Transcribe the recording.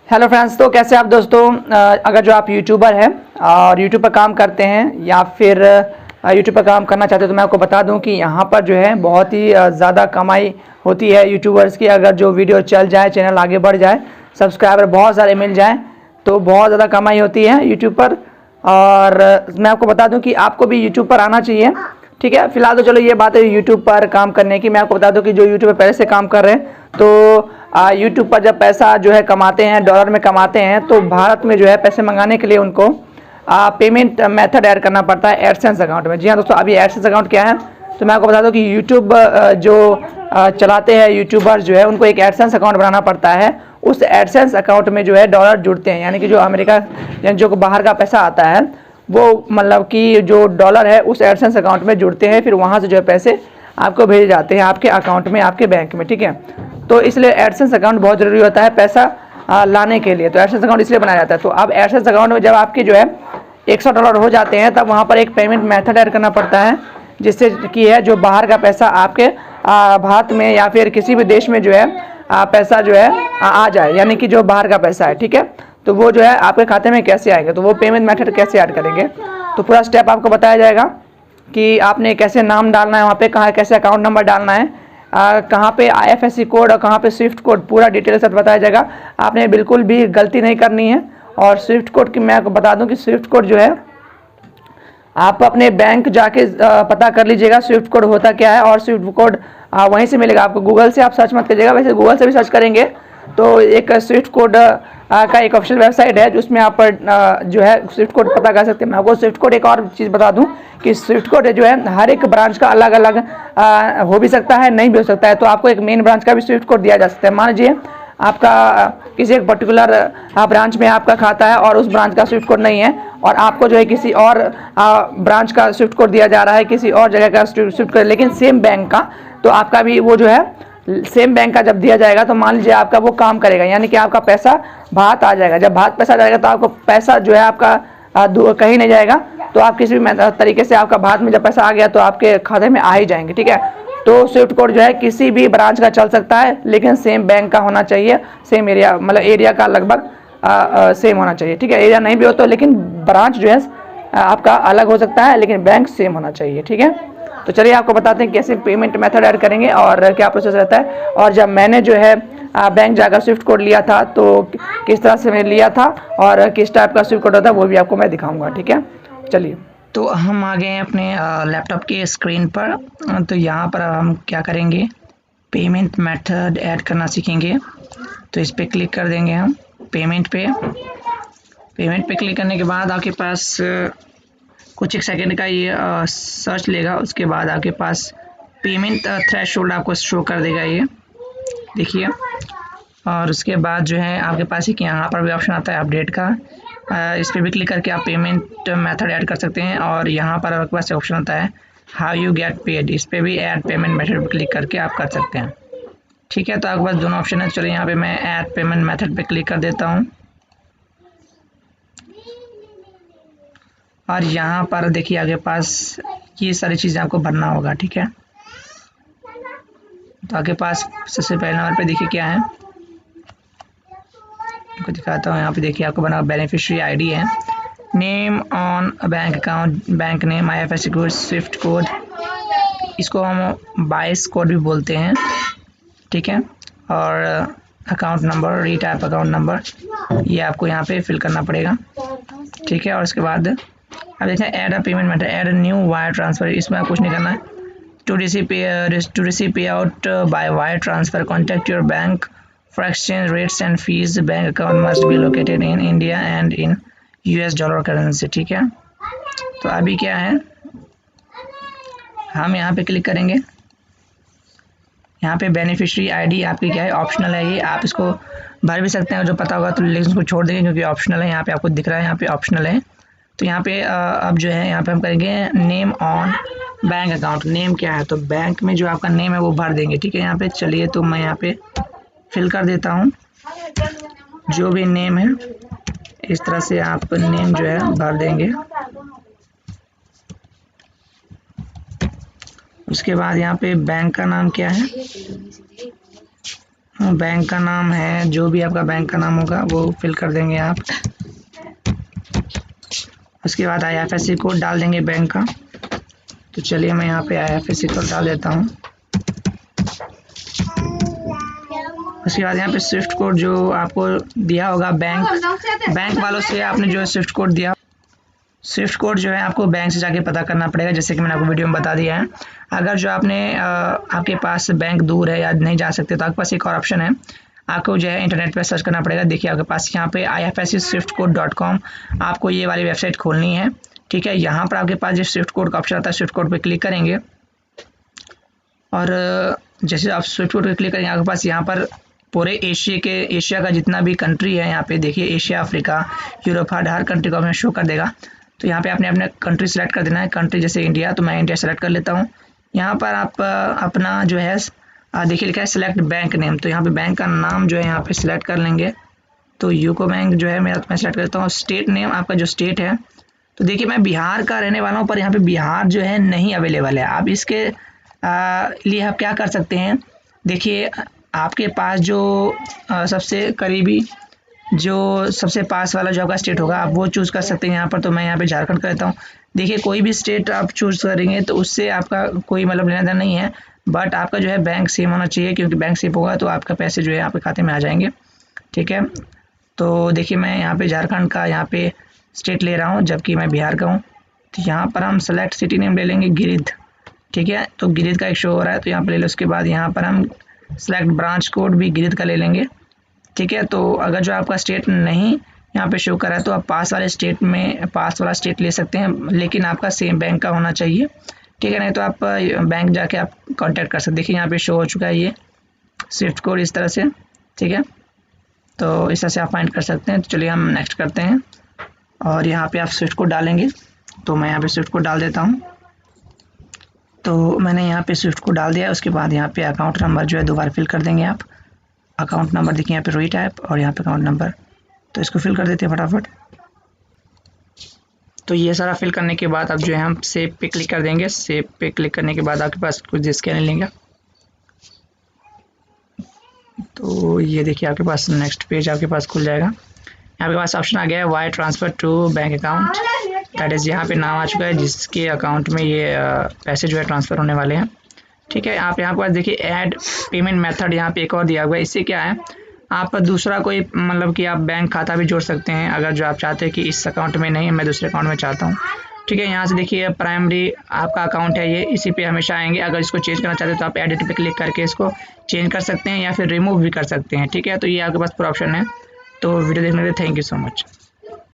Hello friends, तो कैसे आप दोस्तों। अगर जो आप यूट्यूबर हैं और यूट्यूब पर काम करते हैं या फिर यूट्यूब पर काम करना चाहते हो तो मैं आपको बता दूं कि यहाँ पर जो है बहुत ही ज़्यादा कमाई होती है यूट्यूबर्स की। अगर जो वीडियो चल जाए, चैनल आगे बढ़ जाए, सब्सक्राइबर बहुत सारे मिल जाएँ तो बहुत ज़्यादा कमाई होती है यूट्यूब पर। और मैं आपको बता दूँ कि आपको भी यूट्यूब पर आना चाहिए। ठीक है, फिलहाल तो चलो ये बात है यूट्यूब पर काम करने की। मैं आपको बता दूं कि जो यूट्यूब पर पहले से काम कर रहे हैं तो यूट्यूब पर जब पैसा जो है कमाते हैं, डॉलर में कमाते हैं, तो भारत में जो है पैसे मंगाने के लिए उनको पेमेंट मेथड ऐड करना पड़ता है एडसेंस अकाउंट में। जी हाँ दोस्तों, अभी एडसेंस अकाउंट क्या है तो मैं आपको बता दूं कि यूट्यूब जो चलाते हैं यूट्यूबर जो है उनको एक एडसेंस अकाउंट बनाना पड़ता है। उस एडसेंस अकाउंट में जो है डॉलर जुड़ते हैं, यानी कि जो अमेरिका यानी जो बाहर का पैसा आता है वो मतलब कि जो डॉलर है उस एडसेंस अकाउंट में जुड़ते हैं, फिर वहाँ से जो है पैसे आपको भेजे जाते हैं आपके अकाउंट में, आपके बैंक में। ठीक है, तो इसलिए एडसेंस अकाउंट बहुत ज़रूरी होता है पैसा लाने के लिए। तो एडसेंस अकाउंट इसलिए बनाया जाता है। तो अब एडसेंस अकाउंट में जब आपके जो है $100 हो जाते हैं तब वहाँ पर एक पेमेंट मेथड ऐड करना पड़ता है, जिससे कि है जो बाहर का पैसा आपके भारत में या फिर किसी भी देश में जो है पैसा जो है आ जाए, यानी कि जो बाहर का पैसा है। ठीक है, तो वो जो है आपके खाते में कैसे आएंगे, तो वो पेमेंट मेथड कैसे ऐड करेंगे, तो पूरा स्टेप आपको बताया जाएगा कि आपने कैसे नाम डालना है वहाँ पे, कहाँ कैसे अकाउंट नंबर डालना है, कहाँ पे IFSC कोड और कहाँ पे स्विफ्ट कोड, पूरा डिटेल से बताया जाएगा। आपने बिल्कुल भी गलती नहीं करनी है। और स्विफ्ट कोड की मैं आपको बता दूं कि स्विफ्ट कोड जो है आप अपने बैंक जाके पता कर लीजिएगा स्विफ्ट कोड होता क्या है। और स्विफ्ट कोड वहीं से मिलेगा आपको, गूगल से आप सर्च मत करिएगा। वैसे गूगल से भी सर्च करेंगे तो एक स्विफ्ट कोड का एक ऑफिशियल वेबसाइट है जिसमें आप जो है स्विफ्ट कोड पता कर सकते हैं। मैं आपको स्विफ्ट कोड एक और चीज़ बता दूं कि स्विफ्ट कोड जो है हर एक ब्रांच का अलग अलग हो भी सकता है, नहीं भी हो सकता है। तो आपको एक मेन ब्रांच का भी स्विफ्ट कोड दिया जा सकता है। मान लीजिए आपका किसी एक पर्टिकुलर ब्रांच में आपका खाता है और उस ब्रांच का स्विफ्ट कोड नहीं है, और आपको जो है किसी और ब्रांच का स्विफ्ट कोड दिया जा रहा है, किसी और जगह का स्विफ्ट कोड, लेकिन सेम बैंक का, तो आपका भी वो जो है सेम बैंक का जब दिया जाएगा तो मान लीजिए आपका वो काम करेगा, यानी कि आपका पैसा भारत आ जाएगा। जब भारत पैसा आ जाएगा तो आपको पैसा जो है आपका कहीं नहीं जाएगा। तो आप किसी भी तरीके से आपका भारत में जब पैसा आ गया तो आपके खाते में आ ही जाएंगे। ठीक है, तो स्विफ्ट कोड जो है किसी भी ब्रांच का चल सकता है, लेकिन सेम बैंक का होना चाहिए, सेम एरिया, मतलब एरिया का लगभग सेम होना चाहिए। ठीक है, एरिया नहीं भी हो तो लेकिन ब्रांच जो है आपका अलग हो सकता है, लेकिन बैंक सेम होना चाहिए। ठीक है, तो चलिए आपको बताते हैं कैसे पेमेंट मेथड ऐड करेंगे और क्या प्रोसेस रहता है। और जब मैंने जो है बैंक जाकर स्विफ्ट कोड लिया था तो किस तरह से मैंने लिया था और किस टाइप का स्विफ्ट कोड होता है वो भी आपको मैं दिखाऊंगा। ठीक है, चलिए। तो हम आ गए हैं अपने लैपटॉप के स्क्रीन पर। तो यहाँ पर हम क्या करेंगे, पेमेंट मेथड ऐड करना सीखेंगे। तो इस पर क्लिक कर देंगे हम पेमेंट पे। पेमेंट पे क्लिक करने के बाद आपके पास कुछ एक सेकंड का ये सर्च लेगा। उसके बाद आपके पास पेमेंट थ्रेशोल्ड आपको शो कर देगा, ये देखिए। और उसके बाद जो है आपके पास एक यहाँ पर भी ऑप्शन आता है अपडेट का। इस पर भी क्लिक करके आप पेमेंट मेथड ऐड कर सकते हैं। और यहाँ पर आपके पास ऑप्शन होता है हाउ यू गेट पेड, इस पर भी ऐड पेमेंट मेथड पर क्लिक करके आप कर सकते हैं। ठीक है, तो आपके पास दोनों ऑप्शन है। चलिए यहाँ पे मैं ऐड पेमेंट मेथड पे क्लिक कर देता हूँ। और यहाँ पर देखिए आपके पास ये सारी चीज़ें आपको भरना होगा। ठीक है, तो आपके पास सबसे पहले नंबर पे देखिए क्या है, आपको दिखाता हूँ। यहाँ पे देखिए आपको बना बेनिफिशियरी आईडी है, name on bank account, bank name, IFSC code, Swift code, इसको हम बाइस कोड भी बोलते हैं। ठीक है, और account number, retype account number, ये आपको यहाँ पे फिल करना पड़ेगा। ठीक है, और उसके बाद अब देखें add a payment method, add a new wire transfer, इसमें आप कुछ नहीं करना है। टू रिसीव पे out by wire transfer contact your bank for exchange rates and fees, bank account must be located in India and in US dollar currency. ठीक है, तो अभी क्या है, हम यहाँ पे क्लिक करेंगे। यहाँ पे बेनिफिशियरी आईडी आपकी क्या है, ऑप्शनल है, ये आप इसको भर भी सकते हैं, जो पता होगा तो लेकिन इसको छोड़ देंगे क्योंकि ऑप्शनल है। यहाँ पे आपको दिख रहा है यहाँ पे ऑप्शनल है। तो यहाँ पे अब जो है यहाँ पे हम करेंगे name on bank account, name क्या है, तो बैंक में जो आपका नेम है वो भर देंगे। ठीक है, यहाँ पे चलिए तो मैं यहाँ पे फिल कर देता हूँ जो भी नेम है, इस तरह से आप नेम जो है भर देंगे। उसके बाद यहाँ पे बैंक का नाम क्या है, बैंक का नाम है, जो भी आपका बैंक का नाम होगा वो फिल कर देंगे आप। उसके बाद IFSC कोड डाल देंगे बैंक का। तो चलिए मैं यहाँ पे IFSC कोड डाल देता हूँ। उसके बाद यहाँ पे स्विफ्ट कोड जो आपको दिया होगा बैंक वालों से आपने जो है स्विफ्ट कोड दिया, स्विफ्ट कोड जो है आपको बैंक से जाके पता करना पड़ेगा, जैसे कि मैंने आपको वीडियो में बता दिया है। अगर जो आपके पास बैंक दूर है या नहीं जा सकते तो आपके पास एक और ऑप्शन है, आपको जो है इंटरनेट पे सर्च करना पड़ेगा। देखिए आपके पास यहाँ पे ifscswiftcode.com आपको ये वाली वेबसाइट खोलनी है, ठीक है। यहाँ पर आपके पास जो स्विफ्ट कोड का ऑप्शन आता है, स्विफ्ट कोड पे क्लिक करेंगे और जैसे आप स्विफ्ट कोड पे क्लिक करेंगे आपके पास यहाँ पर पूरे एशिया का जितना भी कंट्री है, यहाँ पे देखिए एशिया, अफ्रीका, यूरोप, हर कंट्री को हमें शो कर देगा। तो यहाँ पे आपने अपने कंट्री सेलेक्ट कर देना है। कंट्री जैसे इंडिया, तो मैं इंडिया सेलेक्ट कर लेता हूँ। यहाँ पर आप अपना जो है देखिए लिखा है सेलेक्ट बैंक नेम, तो यहाँ पे बैंक का नाम जो है यहाँ पे सिलेक्ट कर लेंगे। तो यूको बैंक जो है मेरा, तो मैं सेलेक्ट करता हूँ। स्टेट नेम आपका जो स्टेट है, तो देखिए मैं बिहार का रहने वाला हूँ, पर यहाँ पे बिहार जो है नहीं अवेलेबल है। आप इसके लिए आप क्या कर सकते हैं, देखिए आपके पास जो सबसे करीबी, जो सबसे पास वाला जो आपका स्टेट होगा आप वो चूज़ कर सकते हैं यहाँ पर। तो मैं यहाँ पे झारखंड कर लेता हूँ। देखिए कोई भी स्टेट आप चूज़ करेंगे तो उससे आपका कोई मतलब लेना देना नहीं है, बट आपका जो है बैंक सेम होना चाहिए, क्योंकि बैंक सेम होगा तो आपका पैसे जो है आपके खाते में आ जाएंगे, ठीक है। तो देखिए मैं यहाँ पे झारखंड का यहाँ पे स्टेट ले रहा हूँ, जबकि मैं बिहार का हूँ। तो यहाँ पर हम सेलेक्ट सिटी नेम ले लेंगे गिरिध, ठीक है। तो गिरिध का एक शो हो रहा है, तो यहाँ पर ले लो। उसके बाद यहाँ पर हम सेलेक्ट ब्रांच कोड भी गिरिध का ले लेंगे, ठीक है। तो अगर जो आपका स्टेट नहीं यहाँ पे शो कर रहा है तो आप पास वाला स्टेट ले सकते हैं, लेकिन आपका सेम बैंक का होना चाहिए, ठीक है। नहीं तो आप बैंक जाके आप कांटेक्ट कर सकते। देखिए यहाँ पे शो हो चुका है ये स्विफ्ट कोड इस तरह से, ठीक है। तो इस तरह से आप फाइंड कर सकते हैं। तो चलिए हम नेक्स्ट करते हैं और यहाँ पे आप स्विफ्ट कोड डालेंगे। तो मैं यहाँ पे स्विफ्ट कोड डाल देता हूँ। तो मैंने यहाँ पे स्विफ्ट कोड डाल दिया। उसके बाद यहाँ पे अकाउंट नंबर जो है दोबारा फिल कर देंगे आप। अकाउंट नंबर देखिए यहाँ पे रोहित ऐप और यहाँ पे अकाउंट नंबर, तो इसको फिल कर देते हैं फटाफट। तो ये सारा फिल करने के बाद अब जो है हम सेव पे क्लिक कर देंगे। सेव पे क्लिक करने के बाद आपके पास कुछ स्कैन लेंगे। तो ये देखिए आपके पास नेक्स्ट पेज आपके पास खुल जाएगा। यहाँ पे पास ऑप्शन आ गया है wire transfer to bank account, that is यहाँ पे नाम आ चुका है जिसके अकाउंट में ये पैसे जो है ट्रांसफ़र होने वाले हैं, ठीक है। आप यहाँ पर देखिए ऐड पेमेंट मेथड यहाँ पे एक और दिया हुआ है। इससे क्या है, आप दूसरा कोई मतलब कि आप बैंक खाता भी जोड़ सकते हैं, अगर जो आप चाहते हैं कि इस अकाउंट में नहीं मैं दूसरे अकाउंट में चाहता हूँ, ठीक है। यहाँ से देखिए प्राइमरी आपका अकाउंट है ये, इसी पे हमेशा आएंगे। अगर इसको चेंज करना चाहते हैं तो आप एडिट पे क्लिक करके इसको चेंज कर सकते हैं या फिर रिमूव भी कर सकते हैं, ठीक है। तो ये आपके पास पूरा ऑप्शन है। तो वीडियो देखने के लिए थैंक यू सो मच।